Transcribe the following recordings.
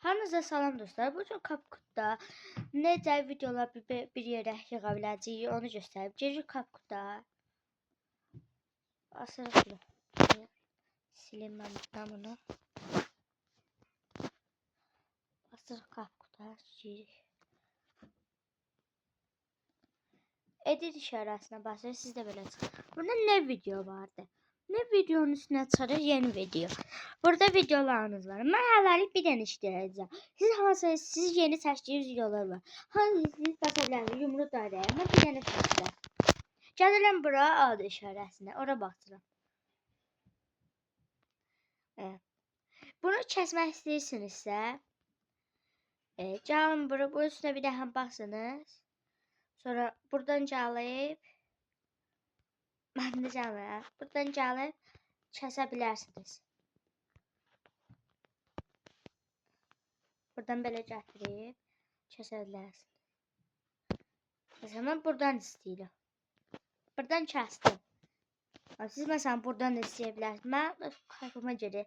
Hamınıza salam dostlar. Bu gün CapCut'da necə videolar bir yerə yığa biləcəyik onu göstərib. Giririk CapCut'a. Asırıq. Silim mən bunu. Asırıq CapCut'a. Giririk. Edit işarəsinə basırıq. Siz də belə çıxır. Burada ne video vardı? Ne videonun üstünə çıxarır? Yeni video. Burada videolarınız var. Mən hələlik bir dənə işləyəcəm. Siz yeni seçdiyiniz videolar var. Hangisini basa bilərsiniz? Yumru dairəyə. Mən bir dənə seçdim. Gəlirəm bura ad işarəsinə. Ora baxıram. Bunu kəsmək istəyirsinizsə, gəlin bura, bunun üstünə bir dəfə basınız. Sonra buradan gəlib buradan gəlib kəsə bilərsiniz. Buradan belə gətirib kəsə bilərsiniz. Məsələn, buradan istəyirəm. Buradan kəsdim. Siz məsələn buradan da istəyə bilərsiniz. Mən kayfıma görə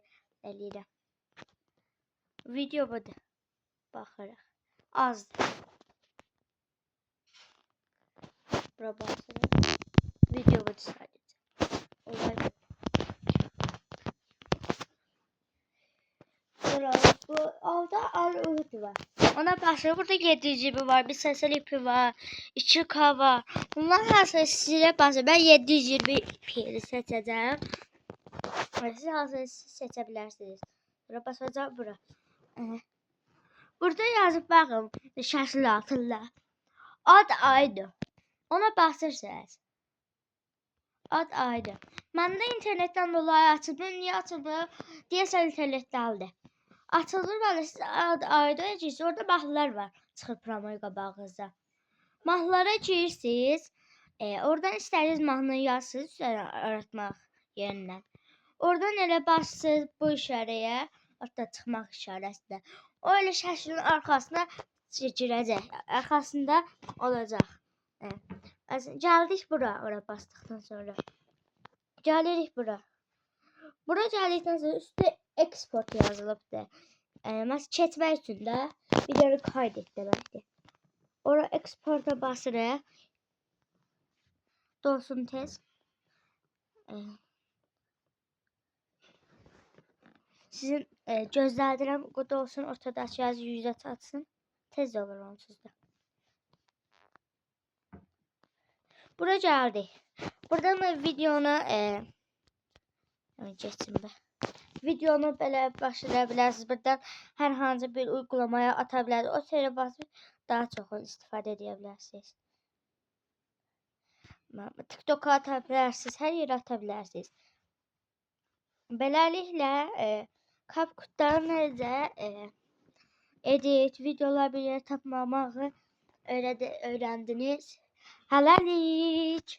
eləyirəm. Video budur. Baxırıq. Azdır. Bura basırıq. Video budur sadəcə. Olay bu. Bu alda al-uyut var. Ona basırıq. Burada 7 GB var, bir SSL ipi var, 2K var. Bunlar hansı sizə basır. Ben 720 ipini seçəcəm. Siz hansı seçə bilərsiniz. Bura basacağım bura. Burada yazıb baxın. Şəsli atırlar. Ad aydı. Ona basırsınız. Ad aydı. Məndə internetdən dolayı açılmır. Niyə açılmır? Deyəsən internetdəndir. Açılır və siz ad ayda girirsiniz. Orada mahnılar var. Çıxır promoyu qabağınıza. Mahnılara girirsiniz. Oradan istədiyiniz mahnını yazırsınız. Öyrətmək yerindən. Oradan elə basırsınız bu işarəyə. Hatta çıxmaq işarəsində. O elə şəklin arxasına girəcək. Arxasında olacaq. Gəldik bura. Ora basdıqdan sonra. Gəlirik bura. Bura gəldikdən sonra üstə export yazılıbdır. Məsələn, keçmək üçün də videonu kaydet deməkdir. Ora exporta basırıq. Dolsun tez. Sizin gözlədirəm bu dolsun, ortadakı yazı 100'ə çatsın. Tez olur onsuz da. Bura gəldik. Buradan videonu geçsin be. Videonu belə başlaya bilərsiniz. Buradan hər hansı bir uygulamaya ata bilərsiniz. O seriyə basıb daha çox istifadə edə bilərsiniz. TikTok'a ata bilərsiniz. Hər yerə ata bilərsiniz. Beləliklə CapCut'dan necə edit, videolar bir yerə tapmamağı öyrəndiniz. Hələlik.